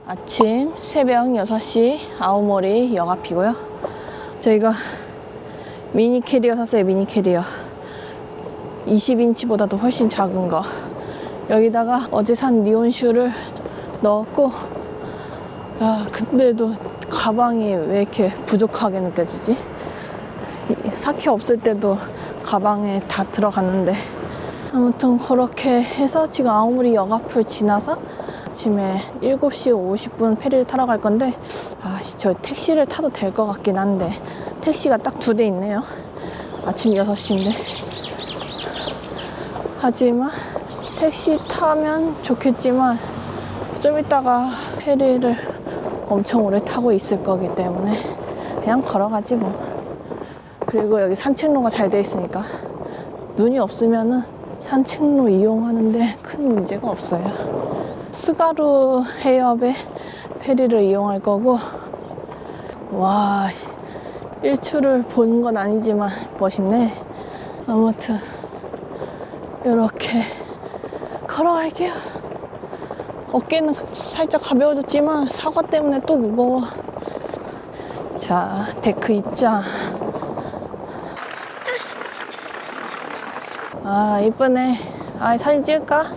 아침 새벽 6시 아오모리 영앞이고요. 저희가 미니 캐리어 샀어요. 미니 캐리어 20인치보다도 훨씬 작은 거. 여기다가 어제 산 니온슈를 넣었고, 야, 근데도 가방이 왜 이렇게 부족하게 느껴지지? 4K 없을 때도 가방에 다 들어갔는데, 아무튼 그렇게 해서 지금 아오모리 역 앞을 지나서 아침에 7시 50분 페리를 타러 갈 건데, 저 택시를 타도 될 것 같긴 한데 택시가 딱 2대 있네요. 아침 6시인데. 하지만 택시 타면 좋겠지만 좀 이따가 페리를 엄청 오래 타고 있을 거기 때문에 그냥 걸어가지 뭐. 그리고 여기 산책로가 잘 돼 있으니까 눈이 없으면은 산책로 이용하는데 큰 문제가 없어요. 스가루 해협의 페리를 이용할 거고, 와, 일출을 보는 건 아니지만 멋있네. 아무튼 이렇게 걸어갈게요. 어깨는 살짝 가벼워졌지만 사과 때문에 또 무거워. 자, 데크 입장. 이쁘네. 사진 찍을까?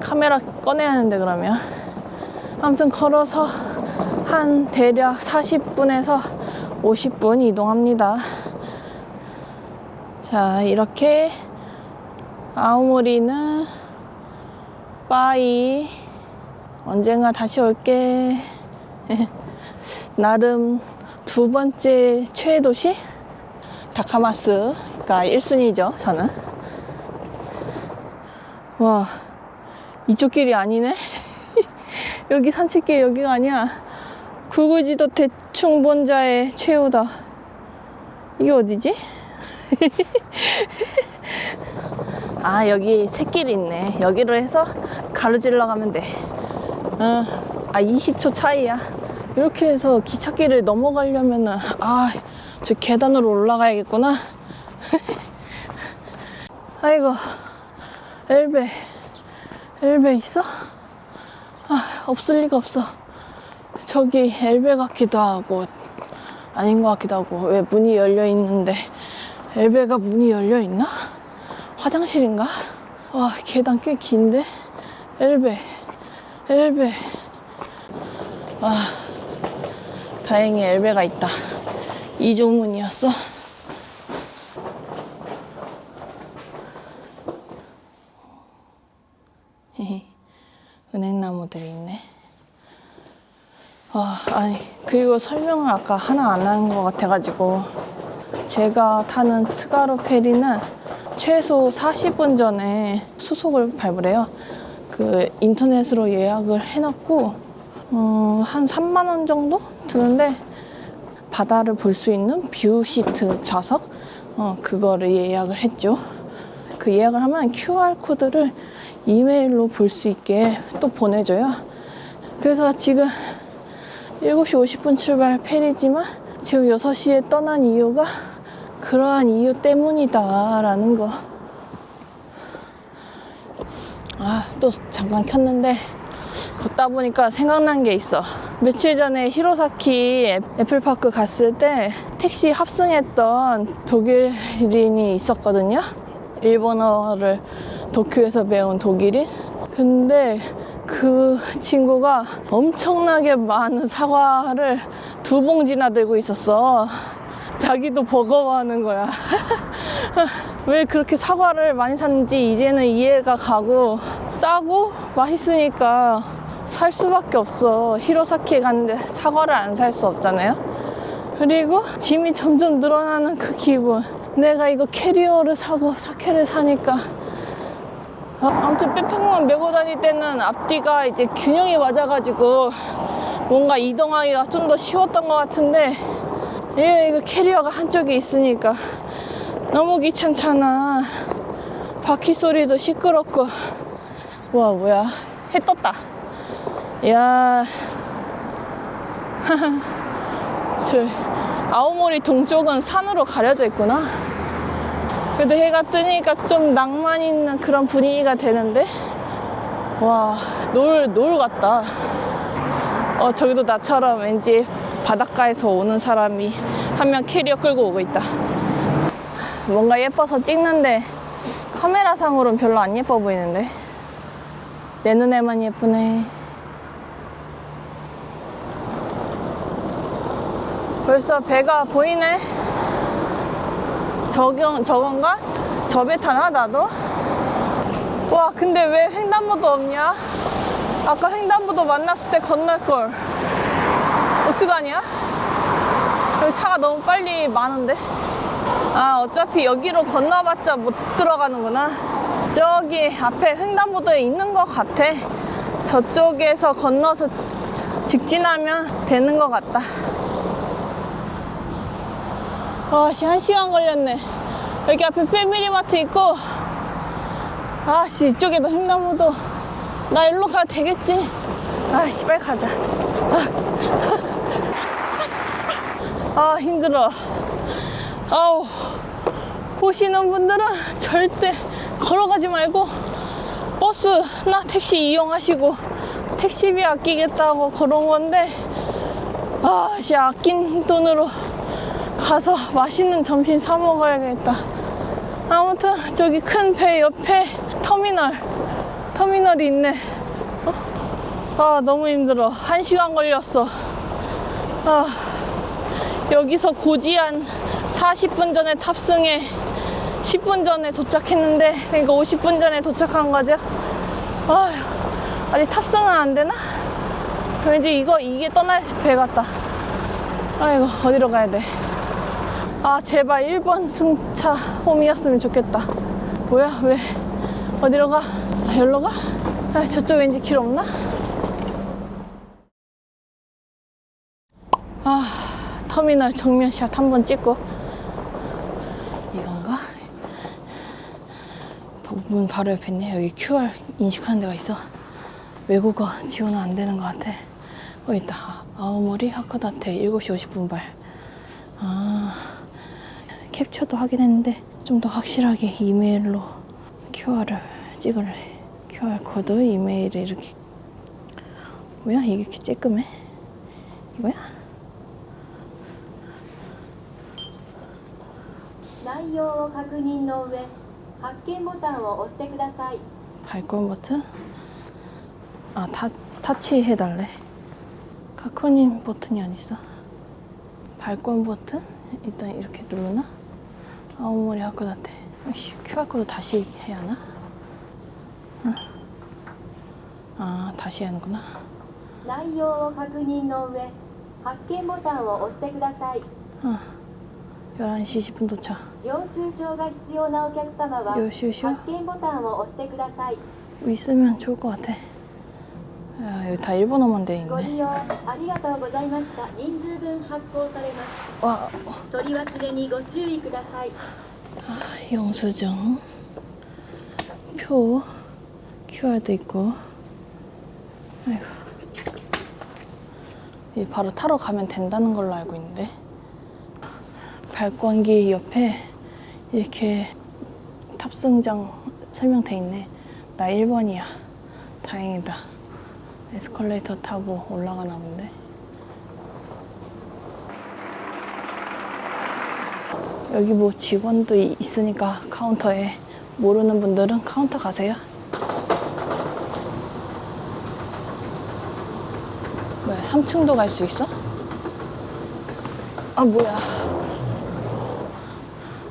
카메라 꺼내야 하는데. 그러면 아무튼 걸어서 한 대략 40분에서 50분 이동합니다. 자, 이렇게 아오모리는 빠이. 언젠가 다시 올게. 나름 2번째 최애 도시 다카마스가 1순위죠 저는. 와, 이쪽 길이 아니네. 여기 산책길 여기가 아니야. 구글 지도 대충 본 자의 최후다. 이게 어디지? 여기 샛길이 있네. 여기로 해서 가로질러 가면 돼. 20초 차이야. 이렇게 해서 기찻길을 넘어가려면은 저 계단으로 올라가야겠구나. 아이고, 엘베 있어? 없을 리가 없어. 저기 엘베 같기도 하고 아닌 것 같기도 하고. 왜 문이 열려 있는데 엘베가 문이 열려 있나? 화장실인가? 와, 계단 꽤 긴데. 엘베. 다행히 엘베가 있다. 이중문이었어. 은행나무들이 있네. 그리고 설명을 아까 하나 안 한 것 같아가지고, 제가 타는 스가루 페리는 최소 40분 전에 수속을 밟으래요. 인터넷으로 예약을 해놨고, 한 3만 원 정도 드는데, 바다를 볼 수 있는 뷰 시트 좌석, 그거를 예약을 했죠. 그 예약을 하면 QR코드를 이메일로 볼 수 있게 또 보내줘요. 그래서 지금 7시 50분 출발 페리지만 지금 6시에 떠난 이유가 그러한 이유 때문이다 라는 거. 또 잠깐 켰는데 걷다 보니까 생각난 게 있어. 며칠 전에 히로사키 애플파크 갔을 때 택시 합승했던 독일인이 있었거든요. 일본어를 도쿄에서 배운 독일인. 근데 그 친구가 엄청나게 많은 사과를 2봉지나 들고 있었어. 자기도 버거워하는 거야. 왜 그렇게 사과를 많이 샀는지 이제는 이해가 가고, 싸고 맛있으니까 살 수밖에 없어. 히로사키에 갔는데 사과를 안 살 수 없잖아요. 그리고 짐이 점점 늘어나는 그 기분. 내가 이거 캐리어를 사고 사케를 사니까. 아무튼 백팩만 메고 다닐 때는 앞뒤가 이제 균형이 맞아가지고 뭔가 이동하기가 좀 더 쉬웠던 것 같은데, 이거 캐리어가 한쪽에 있으니까 너무 귀찮잖아. 바퀴 소리도 시끄럽고. 와, 뭐야, 해 떴다. 이야. 저 아오모리 동쪽은 산으로 가려져 있구나. 그래도 해가 뜨니까 좀 낭만 있는 그런 분위기가 되는데, 와, 노을 같다. 저기도 나처럼 왠지 바닷가에서 오는 사람이 한 명 캐리어 끌고 오고 있다. 뭔가 예뻐서 찍는데 카메라상으로는 별로 안 예뻐 보이는데 내 눈에만 예쁘네. 벌써 배가 보이네. 저건가? 저 배 타나 나도? 와, 근데 왜 횡단보도 없냐? 아까 횡단보도 만났을 때 건널걸. 어떡하냐? 여기 차가 너무 빨리 많은데? 아, 어차피 여기로 건너봤자 못 들어가는구나. 저기 앞에 횡단보도에 있는 것 같아. 저쪽에서 건너서 직진하면 되는 것 같다. 아씨, 1시간 걸렸네. 여기 앞에 패밀리마트 있고, 아씨, 이쪽에도 횡단보도. 나 일로 가도 되겠지? 아씨, 빨리 가자. 아, 힘들어. 아우, 보시는 분들은 절대 걸어가지 말고 버스나 택시 이용하시고, 택시비 아끼겠다고 걸어온 건데, 아씨, 아낀 돈으로 가서 맛있는 점심 사 먹어야겠다. 아무튼 저기 큰 배 옆에 터미널이 있네. 아, 너무 힘들어. 1시간 걸렸어. 아, 여기서 고지한 40분 전에 탑승해 10분 전에 도착했는데, 그러니까 50분 전에 도착한 거죠. 아휴, 아직 탑승은 안 되나? 왠지 이게 떠날 배 같다. 아이고, 어디로 가야 돼? 아, 제발 1번 승차 홈이었으면 좋겠다. 뭐야, 왜? 어디로 가? 여기로 가? 아, 저쪽 왠지 길 없나? 아, 터미널 정면샷 한번 찍고. 이건가? 문 바로 옆에 있네. 여기 QR 인식하는 데가 있어. 외국어 지원은 안 되는 것 같아. 있다. 아오모리 하코다테 7시 50분 발. 아, 캡처도 하긴 했는데 좀 더 확실하게 이메일로 QR을 찍을래. QR 코드 이메일에 이렇게. 뭐야, 이게 이렇게 쬐끔해? 이거야? 内容を確認の上、発見ボタンを押してください. 발권 버튼? 아, 타치 해달래. 카코님 버튼이 어딨어? 발권 버튼? 일단 이렇게 누르나? 아오모리 하코다테. QR코드 다시 해야 하나? 아, 다시 해야 하는구나. 内容を確認の上、発見ボタンを押してください. 11시 10분 도착. 領収書が必要なお客様は発見ボタンを押してください. 있으면 좋을 것 같아. 야, 여기 다 일본어만 돼 ご 있네. 利用ありがとうございました. 人数分発行されます. 와, 取り忘れにご注意ください. 아, 영수증, 표, QR도 있고. 아이고. 이 바로 타러 가면 된다는 걸로 알고 있는데. 발권기 옆에 이렇게 탑승장 설명돼 있네. 나 1번이야. 다행이다. 에스컬레이터 타고 올라가나 본데. 여기 뭐 직원도 있으니까 카운터에. 모르는 분들은 카운터 가세요. 뭐야, 3층도 갈 수 있어? 아, 뭐야.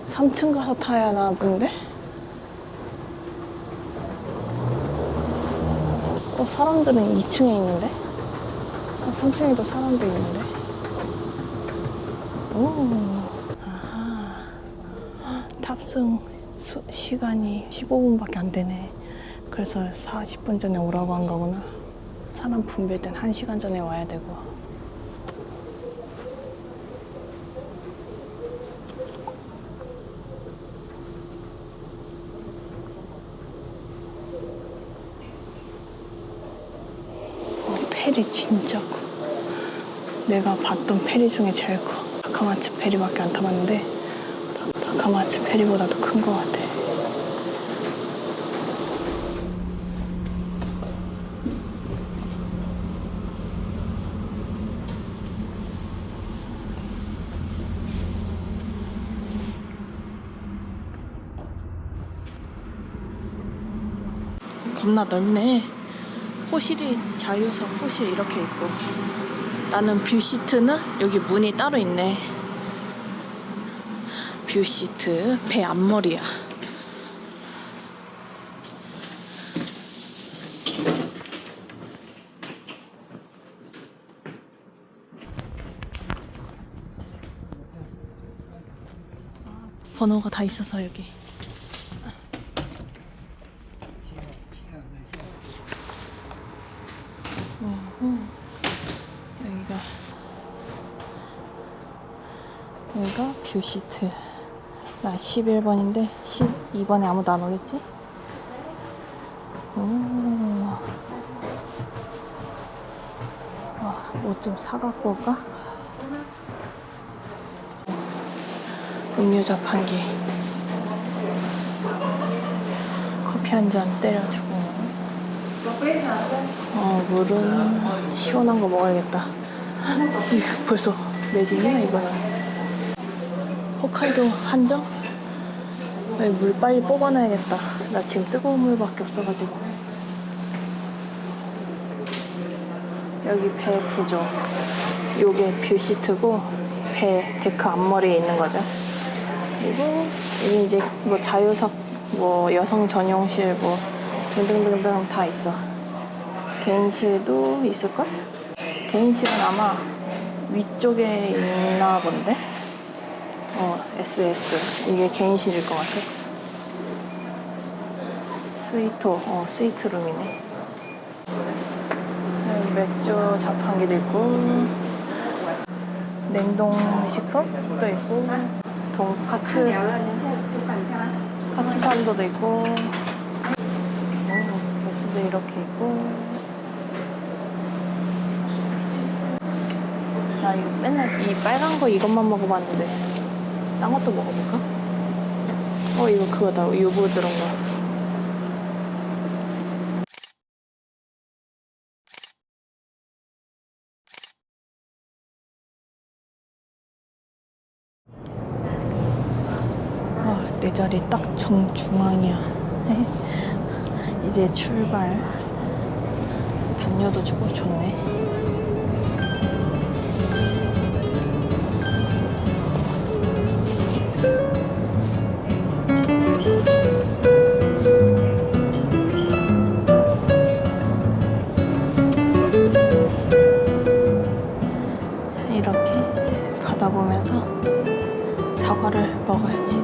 3층 가서 타야 하나 본데? 사람들은 2층에 있는데? 3층에도 사람들 있는데? 오, 아하. 탑승 시간이 15분밖에 안 되네. 그래서 40분 전에 오라고 한 거구나. 사람 분배될 땐 1시간 전에 와야 되고. 페리 진짜 커. 내가 봤던 페리 중에 제일 커. 다카마츠 페리밖에 안 타봤는데 다카마츠 페리보다도 큰 것 같아. 겁나 넓네. 호실이 자유석 호실 이렇게 있고, 나는 뷰시트는 여기 문이 따로 있네. 뷰시트 배 앞머리야. 번호가 다 있어서 여기. 여기가 뷰시트. 나 11번인데 12번에 아무도 안 오겠지? 뭐 좀 사갖고 올까? 음료 자판기. 커피 한 잔 때려주고. 물은 시원한 거 먹어야겠다. 벌써 매진이야 이거는. 홋카이도 한정? 물 빨리 뽑아놔야겠다. 나 지금 뜨거운 물밖에 없어가지고. 여기 배 구조. 요게 뷰시트고 배 데크 앞머리에 있는 거죠. 그리고 여기 이제 뭐 자유석, 뭐 여성 전용실, 뭐 등등등등 다 있어. 개인실도 있을걸? 개인실은 아마 위쪽에 있나 본데? SS. 이게 개인실일 것 같아. 스위트룸이네. 맥주 자판기도 있고, 냉동식품도 있고, 돈카츠, 카츠산도도 있고, 배수도 이렇게 있고. 나 이거 맨날 이 빨간 거 이것만 먹어봤는데, 딴 것도 먹어볼까? 이거 그거다. 유부 들은 거. 내 자리 딱 정중앙이야. 이제 출발. 담요도 주고 좋네. 자, 이렇게 바다 보면서 사과를 먹어야지.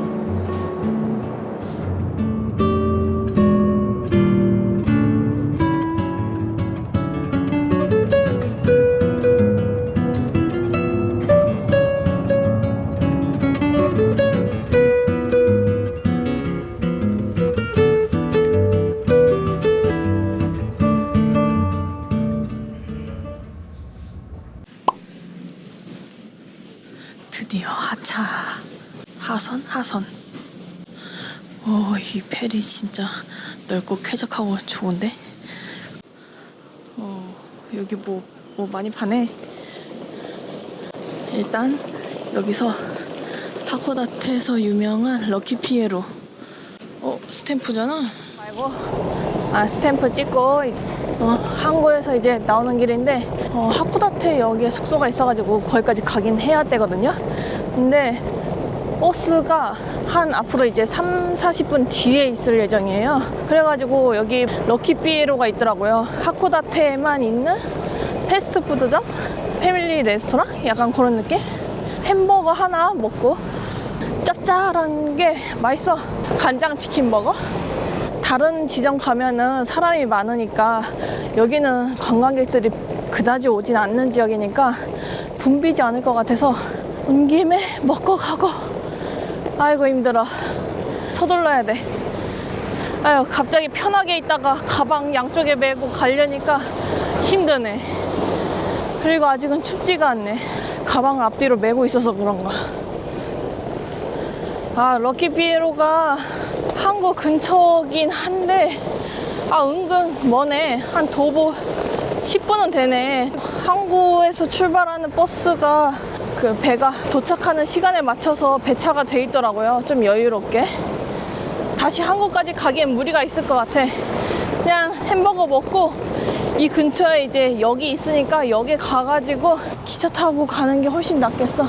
드디어 하차. 하선. 이 페리 진짜 넓고 쾌적하고 좋은데? 여기 뭐 많이 파네. 일단 여기서 하코다테에서 유명한 럭키피에로. 스탬프잖아. 말고 스탬프 찍고 이제 항구에서 이제 나오는 길인데, 하코다테 역에 숙소가 있어가지고 거기까지 가긴 해야 되거든요. 근데 버스가 한 앞으로 이제 30-40분 뒤에 있을 예정이에요. 그래가지고 여기 럭키피에로가 있더라고요. 하코다테에만 있는 패스트푸드점? 패밀리 레스토랑? 약간 그런 느낌? 햄버거 하나 먹고 짭짤한 게 맛있어. 간장 치킨 버거? 다른 지점 가면은 사람이 많으니까, 여기는 관광객들이 그다지 오진 않는 지역이니까 붐비지 않을 것 같아서 온 김에 먹고 가고. 아이고 힘들어. 서둘러야 돼. 갑자기 편하게 있다가 가방 양쪽에 메고 가려니까 힘드네. 그리고 아직은 춥지가 않네. 가방을 앞뒤로 메고 있어서 그런가. 럭키피에로가 항구 근처긴 한데 은근 머네. 한 도보 10분은 되네. 항구에서 출발하는 버스가 그 배가 도착하는 시간에 맞춰서 배차가 돼 있더라고요. 좀 여유롭게. 다시 항구까지 가기엔 무리가 있을 것 같아. 그냥 햄버거 먹고 이 근처에 이제 역이 있으니까 역에 가가지고 기차 타고 가는 게 훨씬 낫겠어.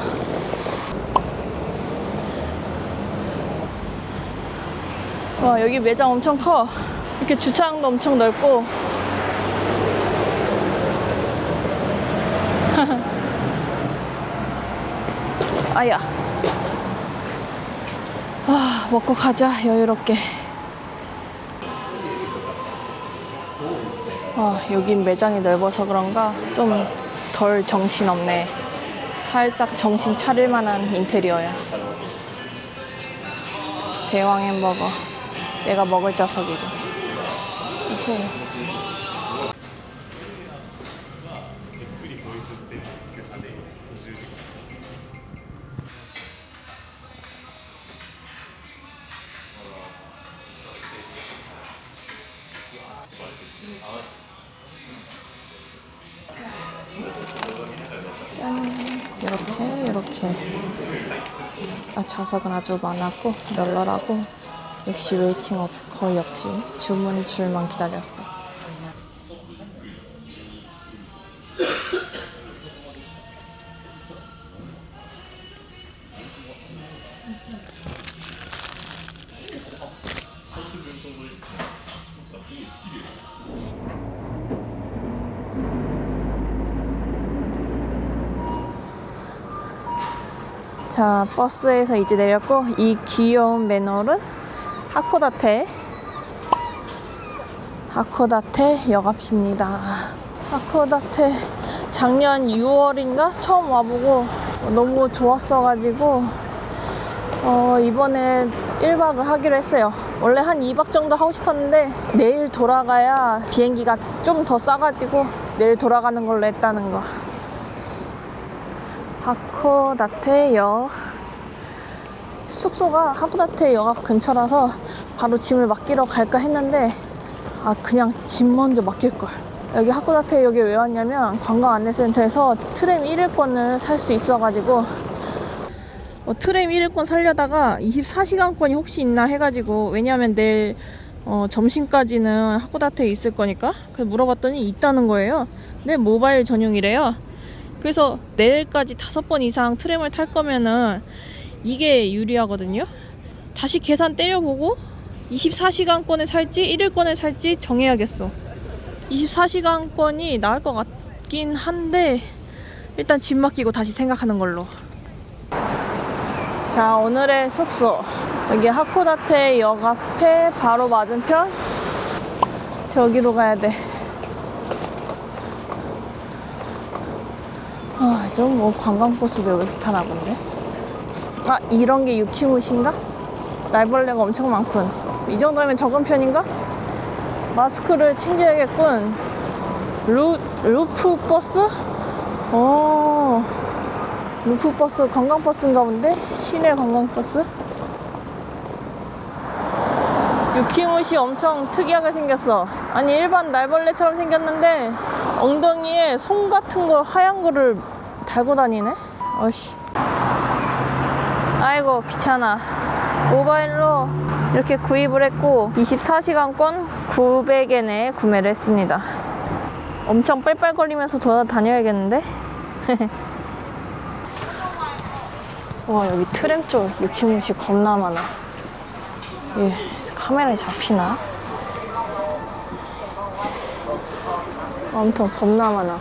와, 여기 매장 엄청 커. 이렇게 주차장도 엄청 넓고. 아야. 아, 먹고 가자, 여유롭게. 여긴 매장이 넓어서 그런가 좀 덜 정신없네. 살짝 정신 차릴 만한 인테리어야. 대왕 햄버거. 내가 먹을 좌석이고. 짠. 이렇게. 좌석은 아주 많았고 널널하고 역시 웨이팅 거의 없이 주문 줄만 기다렸어. 자, 버스에서 이제 내렸고 이 귀여운 맨홀은 하코다테 역 앞입니다. 하코다테 작년 6월인가 처음 와보고 너무 좋았어가지고 이번에 1박을 하기로 했어요. 원래 한 2박 정도 하고 싶었는데 내일 돌아가야 비행기가 좀 더 싸가지고 내일 돌아가는 걸로 했다는 거. 하코다테역 숙소가 하코다테역 앞 근처라서 바로 짐을 맡기러 갈까 했는데 그냥 짐 먼저 맡길걸. 여기 하코다테역에 왜 왔냐면 관광안내센터에서 트램 1일권을 살 수 있어가지고 트램 1일권 살려다가 24시간권이 혹시 있나 해가지고, 왜냐면 내일 점심까지는 하코다테에 있을 거니까 그래서 물어봤더니 있다는 거예요. 근데 모바일 전용이래요. 그래서 내일까지 5번 이상 트램을 탈 거면은 이게 유리하거든요. 다시 계산 때려보고 24시간권을 살지 1일권을 살지 정해야겠어. 24시간권이 나을 것 같긴 한데 일단 짐 맡기고 다시 생각하는 걸로. 자, 오늘의 숙소 여기 하코다테 역 앞에 바로 맞은편 저기로 가야 돼. 좀 뭐 관광버스도 여기서 타나 본데. 이런 게 유키무시인가? 날벌레가 엄청 많군. 이 정도면 적은 편인가? 마스크를 챙겨야겠군. 루프버스? 루프버스 관광버스인가 본데? 시내 관광버스? 유키무시 엄청 특이하게 생겼어. 아니 일반 날벌레처럼 생겼는데 엉덩이에 솜 같은 거 하얀 거를 달고 다니네? 어이씨. 아이고 귀찮아. 모바일로 이렇게 구입을 했고 24시간권 900엔에 구매를 했습니다. 엄청 빨빨거리면서 돌아다녀야겠는데? 와, 여기 트램 쪽 유키무시 겁나 많아. 카메라에 잡히나? 아무튼 겁나 많아.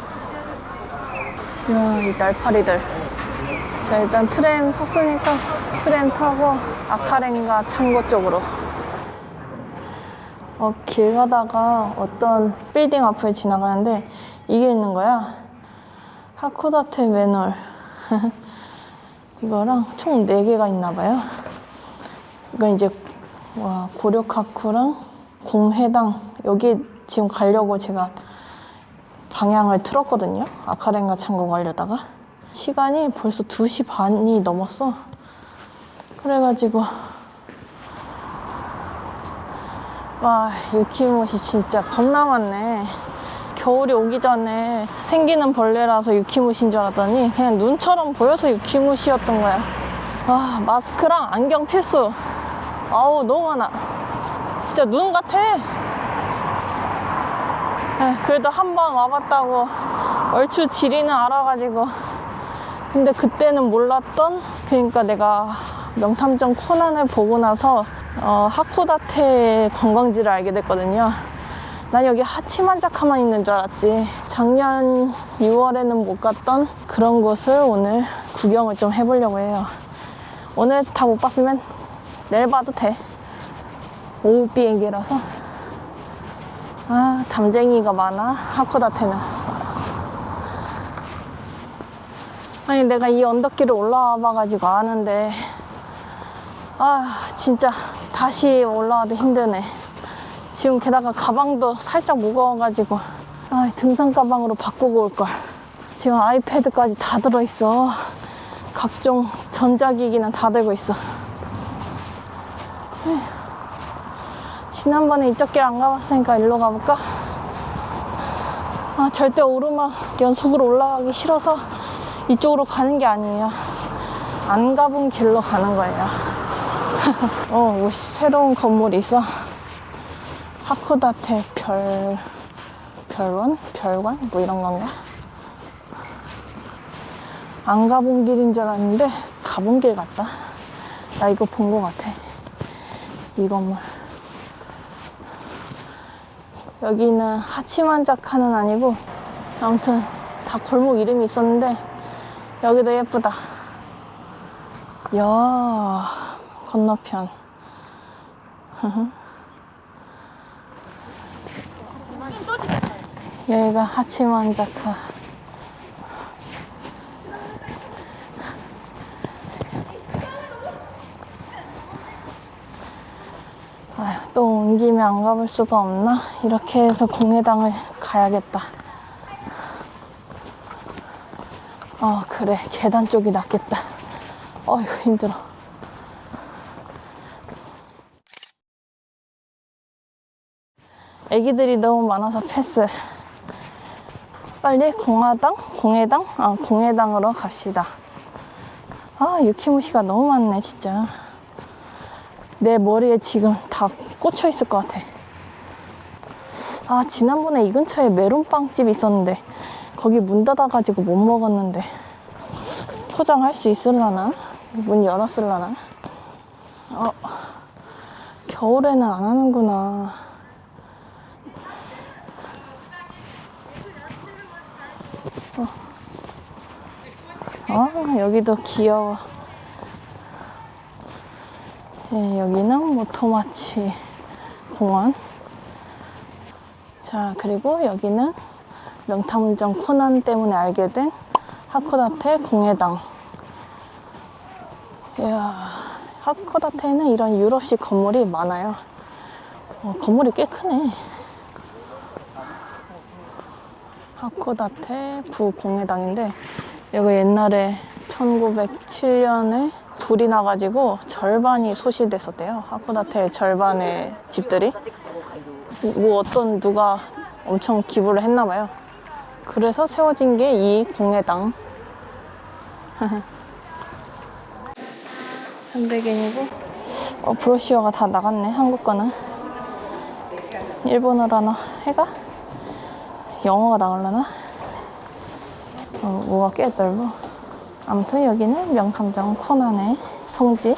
이야, 이 날파리들. 자, 일단 트램 샀으니까 트램 타고 아카렌가 창고 쪽으로. 길 가다가 어떤 빌딩 앞을 지나가는데 이게 있는 거야. 하코다테 맨홀. 이거랑 총 4개가 있나 봐요. 이건 이제 고려카쿠랑 공회당 여기 지금 가려고 제가 방향을 틀었거든요. 아카렌가 창고 가려다가 시간이 벌써 2시 반이 넘었어. 그래가지고 와, 유키무시 진짜 겁나 많네. 겨울이 오기 전에 생기는 벌레라서 유키무시인 줄 알았더니 그냥 눈처럼 보여서 유키무시였던 거야. 와, 마스크랑 안경 필수. 아우, 너무 많아. 진짜 눈 같아. 그래도 한 번 와봤다고 얼추 지리는 알아가지고. 근데 그때는 몰랐던, 그러니까 내가 명탐정 코난을 보고 나서 하코다테 관광지를 알게 됐거든요. 난 여기 하치만자카만 있는 줄 알았지. 작년 6월에는 못 갔던 그런 곳을 오늘 구경을 좀 해보려고 해요. 오늘 다 못 봤으면 내일 봐도 돼. 오후 비행기라서. 아, 담쟁이가 많아, 하코다테는. 아니, 내가 이 언덕길을 올라와 봐가지고 아는데, 아, 진짜 다시 올라와도 힘드네. 지금 게다가 가방도 살짝 무거워가지고, 아, 등산 가방으로 바꾸고 올걸. 지금 아이패드까지 다 들어있어. 각종 전자기기는 다 들고 있어. 지난번에 이쪽 길 안 가봤으니까 일로 가볼까? 아, 절대 오르막 연속으로 올라가기 싫어서 이쪽으로 가는 게 아니에요. 안 가본 길로 가는 거예요. 뭐 새로운 건물이 있어. 하코다테 별관? 뭐 이런 건가? 안 가본 길인 줄 알았는데 가본 길 같다. 나 이거 본 거 같아. 이 건물. 여기는 하치만자카는 아니고, 아무튼 다 골목 이름이 있었는데 여기도 예쁘다. 이야, 건너편. 여기가 하치만자카. 아휴, 또 온 김에 안 가볼 수가 없나? 이렇게 해서 공회당을 가야겠다. 그래, 계단 쪽이 낫겠다. 어이구, 힘들어. 애기들이 너무 많아서 패스. 빨리 공회당? 공회당으로 갑시다. 아, 유키무시가 너무 많네, 진짜. 내 머리에 지금 다 꽂혀 있을 것 같아. 아, 지난번에 이 근처에 메론빵집이 있었는데 거기 문 닫아가지고 못 먹었는데 포장할 수 있을라나? 문 열었을라나? 겨울에는 안 하는구나. 여기도 귀여워. 예, 여기는 모토마치 공원. 자, 그리고 여기는 명탐정 코난 때문에 알게 된 하코다테 공회당. 이야, 하코다테는 이런 유럽식 건물이 많아요. 건물이 꽤 크네. 하코다테 구 공회당인데, 여기 옛날에 1907년에 불이 나가지고 절반이 소실됐었대요. 하코다테 절반의 집들이. 뭐 어떤 누가 엄청 기부를 했나봐요. 그래서 세워진 게 이 공회당. 300엔이고, 브로시어가 다 나갔네, 한국 거는. 일본어라나 해가? 영어가 나올라나? 뭐가 꽤 넓어. 아무튼 여기는 명탐정 코난의 성지.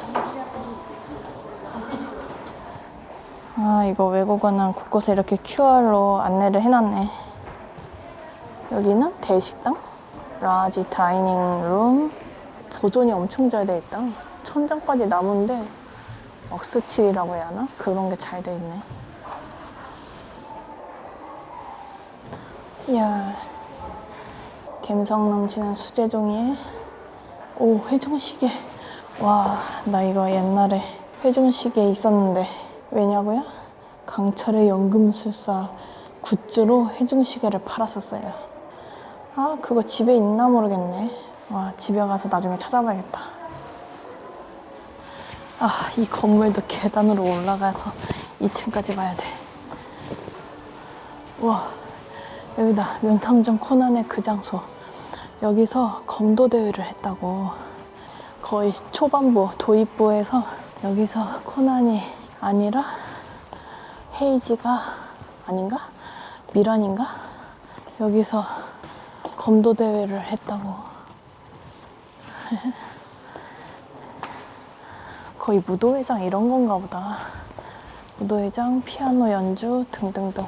아, 이거 외국어는 곳곳에 이렇게 QR로 안내를 해놨네. 여기는 대식당, 라지 다이닝 룸. 보존이 엄청 잘 돼 있다. 천장까지 나무인데 왁스칠이라고 해야 하나? 그런 게 잘 돼 있네. 이야, 감성 넘치는 수제종이에, 오, 회전시계. 와, 나 이거 옛날에 회전시계 있었는데. 왜냐고요? 강철의 연금술사 굿즈로 회전시계를 팔았었어요. 아, 그거 집에 있나 모르겠네. 와, 집에 가서 나중에 찾아봐야겠다. 아, 이 건물도 계단으로 올라가서 2층까지 가야 돼. 와, 여기다. 명탐정 코난의 그 장소. 여기서 검도 대회를 했다고. 거의 초반부, 도입부에서 여기서 코난이 아니라 헤이지가 아닌가? 미란인가? 여기서 검도 대회를 했다고. 거의 무도회장 이런 건가 보다. 무도회장, 피아노 연주 등등등.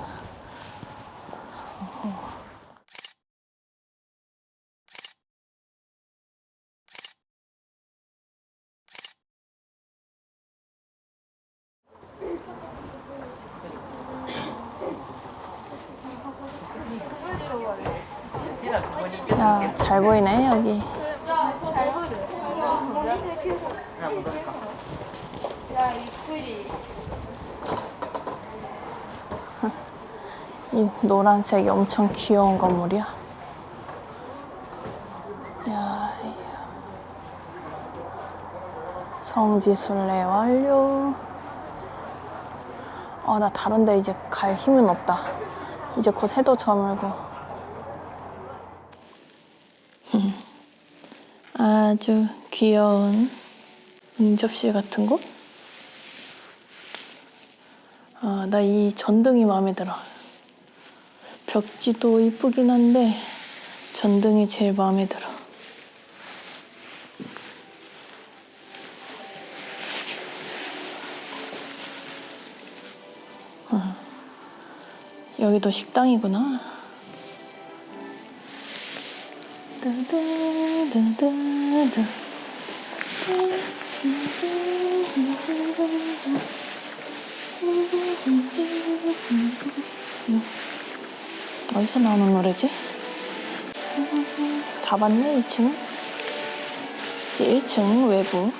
야, 잘 보이네 여기. 이 노란색이 엄청 귀여운 건물이야. 야, 성지순례 완료. 나 다른 데 이제 갈 힘은 없다. 이제 곧 해도 저물고. 아주 귀여운 응접실 같은 곳? 나 이 전등이 마음에 들어. 벽지도 이쁘긴 한데 전등이 제일 마음에 들어. 여기도 식당이구나. 어디서 나오는 노래지? 다 봤네, 2층. 이제 1층 외부.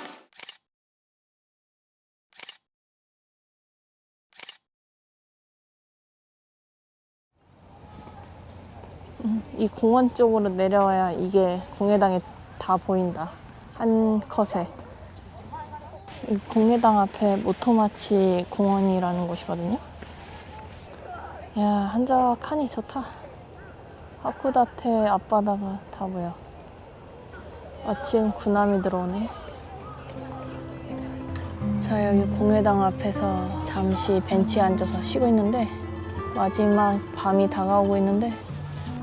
이 공원 쪽으로 내려와야 이게 공회당에 다 보인다. 한 컷에. 이 공회당 앞에 모토마치 공원이라는 곳이거든요. 야, 한적하니 좋다. 하쿠다테 앞바다가 다 보여. 마침 구남이 들어오네. 자, 여기 공회당 앞에서 잠시 벤치에 앉아서 쉬고 있는데 마지막 밤이 다가오고 있는데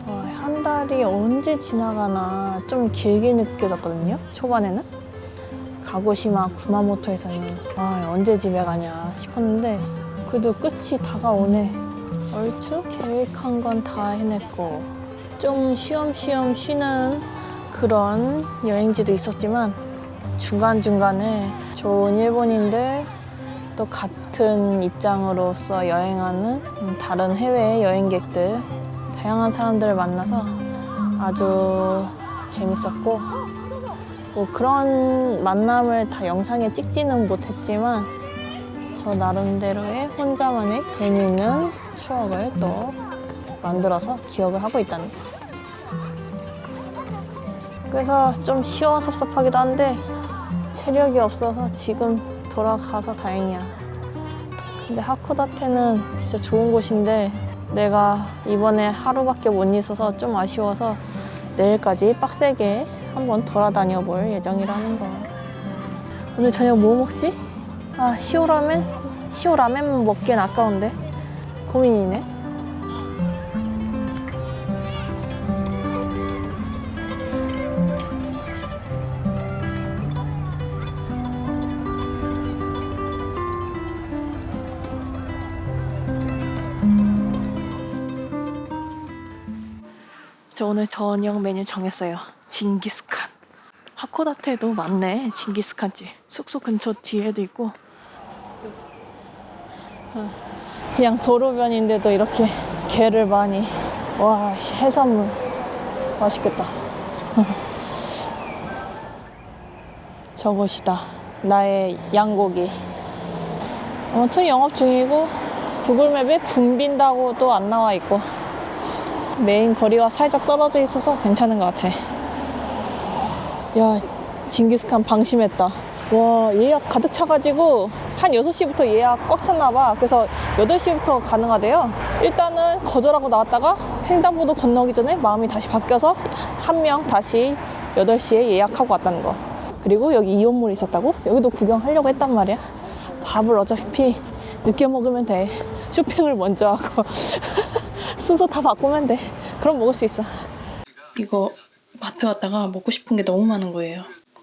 와, 한 달이 언제 지나가나 좀 길게 느껴졌거든요. 초반에는 가고시마 구마모토에서는 언제 집에 가냐 싶었는데 그래도 끝이 다가오네. 얼추 계획한 건 다 해냈고 좀 쉬엄쉬엄 쉬는 그런 여행지도 있었지만 중간중간에 좋은 일본인들 또 같은 입장으로서 여행하는 다른 해외 여행객들 다양한 사람들을 만나서 아주 재밌었고 뭐 그런 만남을 다 영상에 찍지는 못했지만 저 나름대로의 혼자만의 재미있는 추억을 또 만들어서 기억을 하고 있다는 거. 그래서 좀 시원섭섭하기도 한데 체력이 없어서 지금 돌아가서 다행이야. 근데 하코다테는 진짜 좋은 곳인데 내가 이번에 하루밖에 못 있어서 좀 아쉬워서 내일까지 빡세게 한번 돌아다녀 볼 예정이라는 거. 오늘 저녁 뭐 먹지? 시오라멘? 시오라멘 먹기엔 아까운데 고민이네. 저 오늘 저녁 메뉴 정했어요. 징기스칸. 하코다테도 많네, 징기스칸집. 숙소 근처 뒤에도 있고. 그냥 도로변인데도 이렇게 게를 많이. 와, 해산물 맛있겠다. 저곳이다, 나의 양고기. 아무튼 영업 중이고 구글맵에 붐빈다고도 안 나와 있고 메인 거리와 살짝 떨어져 있어서 괜찮은 것 같아. 야, 징기스칸 방심했다. 와, 예약 가득 차가지고 한 6시부터 예약 꽉 찼나봐. 그래서 8시부터 가능하대요. 일단은 거절하고 나왔다가 횡단보도 건너기 전에 마음이 다시 바뀌어서 한 명 다시 8시에 예약하고 왔다는 거. 그리고 여기 이온몰이 있었다고? 여기도 구경하려고 했단 말이야. 밥을 어차피 늦게 먹으면 돼. 쇼핑을 먼저 하고 순서 다 바꾸면 돼. 그럼 먹을 수 있어. 이거 마트 갔다가 먹고 싶은 게 너무 많은 거예요.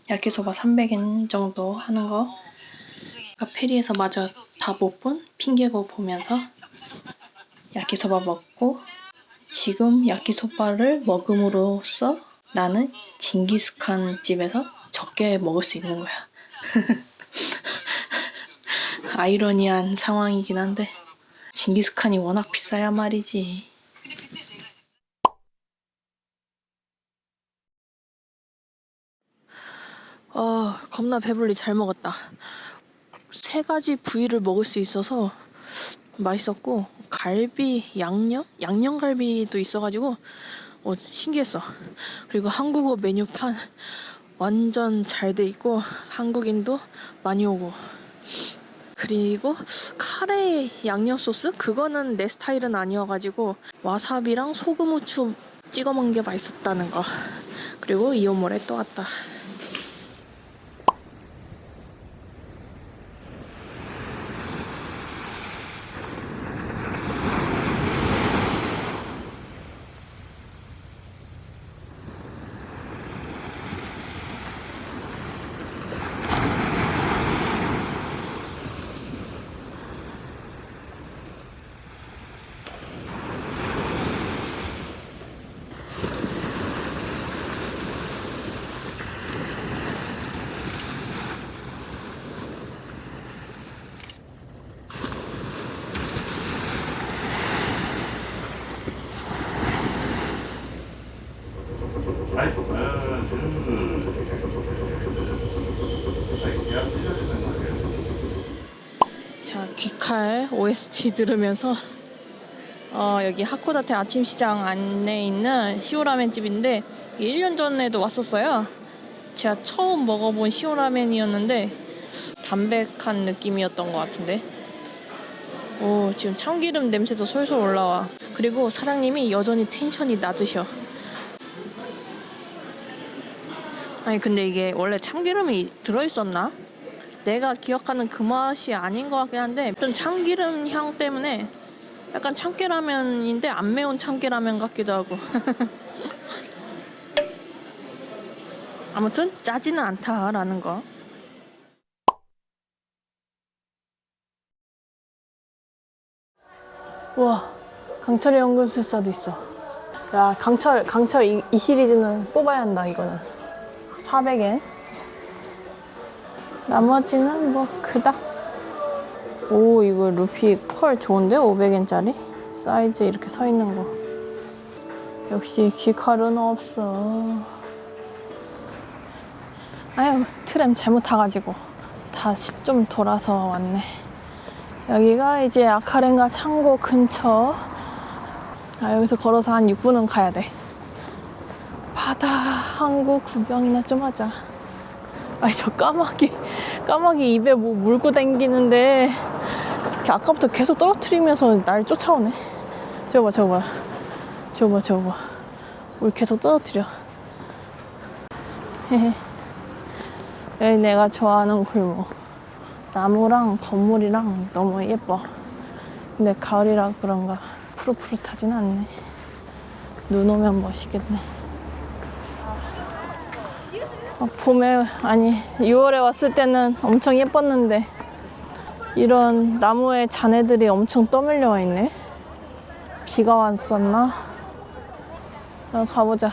야끼소바 300엔 정도 하는 거. 그러니까 페리에서 마저 다 못 본 핑계고 보면서 야끼소바 먹고, 지금 야끼소바를 먹음으로써 나는 징기스칸 집에서 적게 먹을 수 있는 거야. 아이러니한 상황이긴 한데 징기스칸이 워낙 비싸야 말이지. 겁나 배불리 잘 먹었다. 3가지 부위를 먹을 수 있어서 맛있었고, 갈비, 양념갈비도 있어가지고 신기했어. 그리고 한국어 메뉴판 완전 잘 돼 있고 한국인도 많이 오고, 그리고 카레 양념 소스? 그거는 내 스타일은 아니어가지고 와사비랑 소금 후추 찍어 먹는 게 맛있었다는 거. 그리고 이오모레 또 왔다. 자, 귀칼 OST 들으면서 여기 하코다테 아침시장 안에 있는 시오라멘 집인데 1년 전에도 왔었어요. 제가 처음 먹어본 시오라멘이었는데 담백한 느낌이었던 것 같은데. 지금 참기름 냄새도 솔솔 올라와. 그리고 사장님이 여전히 텐션이 낮으셔. 아니 근데 이게 원래 참기름이 들어있었나? 내가 기억하는 그 맛이 아닌 것 같긴 한데, 어떤 참기름 향 때문에 약간 참깨라면인데 안 매운 참깨라면 같기도 하고. 아무튼 짜지는 않다라는 거. 우와, 강철의 연금술사도 있어. 야, 강철 이 시리즈는 뽑아야 한다. 이거는 400엔. 나머지는 뭐 그닥. 오, 이거 루피 컬 좋은데? 500엔짜리? 사이즈 이렇게 서 있는 거. 역시 귀칼은 없어. 아유, 트램 잘못 타가지고 다시 좀 돌아서 왔네. 여기가 이제 아카렌가 창고 근처. 여기서 걸어서 한 6분은 가야 돼. 바다 한국 구경이나 좀 하자. 저 까마귀 입에 뭐 물고 댕기는데 아까부터 계속 떨어뜨리면서 날 쫓아오네. 저거 봐. 물 계속 떨어뜨려. 여기 내가 좋아하는 골목. 나무랑 건물이랑 너무 예뻐. 근데 가을이라 그런가 푸릇푸릇하진 않네. 눈 오면 멋있겠네. 봄에, 아니 6월에 왔을 때는 엄청 예뻤는데 이런 나무에 잔해들이 엄청 떠밀려 와 있네. 비가 왔었나? 가보자.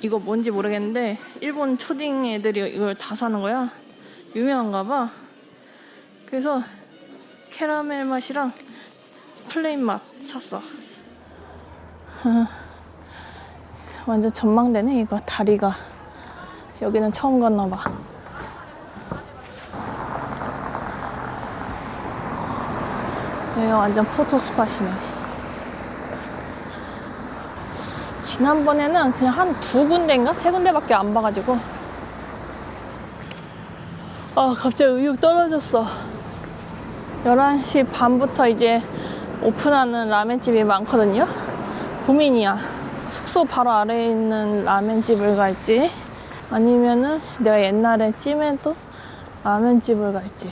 이거 뭔지 모르겠는데 일본 초딩 애들이 이걸 다 사는 거야. 유명한가 봐. 그래서 캐러멜 맛이랑 플레인 맛 샀어. 완전 전망대네. 이거 다리가. 여기는 처음 건너봐. 여기가 완전 포토 스팟이네. 지난번에는 그냥 한 2군데인가 3군데밖에 안 봐가지고 갑자기 의욕 떨어졌어. 11시 반부터 이제 오픈하는 라멘집이 많거든요. 고민이야. 숙소 바로 아래에 있는 라멘집을 갈지 아니면은 내가 옛날에 찜해도 라면집을 갈지.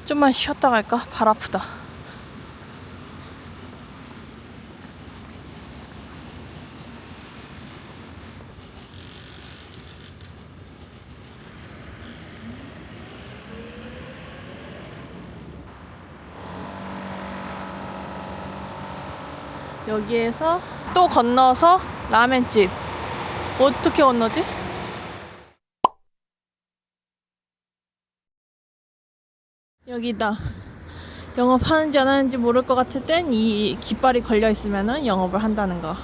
좀만 쉬었다 갈까? 발 아프다. 여기에서 또 건너서 라멘집. 어떻게 건너지? 여기다. 영업하는지 안 하는지 모를 것 같을 땐 이 깃발이 걸려 있으면 영업을 한다는 거.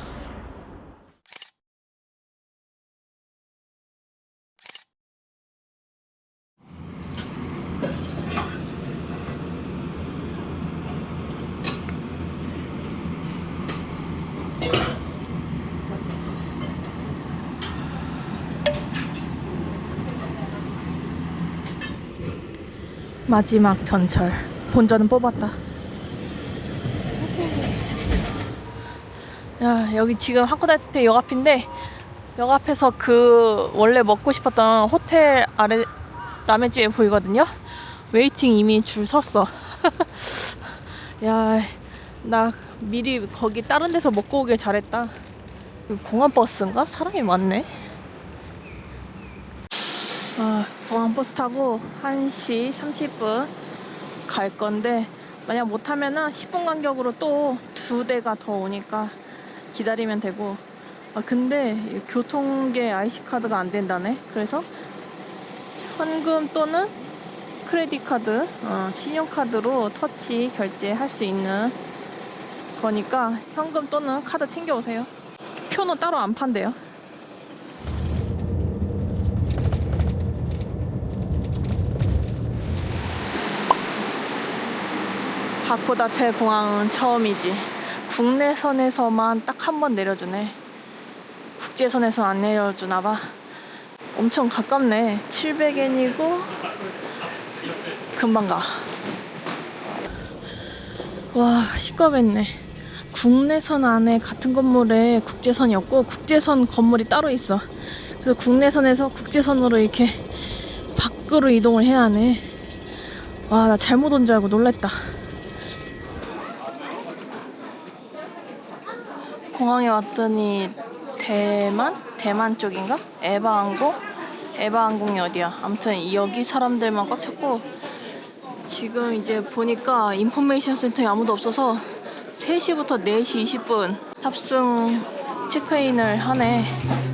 마지막 전철. 본전은 뽑았다. 야, 여기 지금 하코다테 역 앞인데, 역 앞에서 그 원래 먹고 싶었던 호텔 아래 라면집에 보이거든요. 웨이팅 이미 줄 섰어. 야, 나 미리 거기 다른 데서 먹고 오길 잘했다. 공항 버스인가? 사람이 많네. 공항 버스 타고 1시 30분 갈 건데, 만약 못하면은 10분 간격으로 또 2대가 더 오니까 기다리면 되고. 근데 교통계 IC카드가 안 된다네. 그래서 현금 또는 크레딧 카드, 신용카드로 터치 결제할 수 있는 거니까 현금 또는 카드 챙겨오세요. 표는 따로 안 판대요. 하코다테 공항은 처음이지. 국내선에서만 딱 한 번 내려주네. 국제선에서 안 내려주나봐. 엄청 가깝네. 700엔이고 금방 가. 와, 시끄럽네. 국내선 안에 같은 건물에 국제선이 없고 국제선 건물이 따로 있어. 그래서 국내선에서 국제선으로 이렇게 밖으로 이동을 해야 하네. 와, 나 잘못 온 줄 알고 놀랬다. 공항에 왔더니 대만 쪽인가? 에바항공이 어디야? 아무튼 여기 사람들만 꽉 찼고, 지금 이제 보니까 인포메이션 센터에 아무도 없어서 3시부터 4시 20분 탑승 체크인을 하네.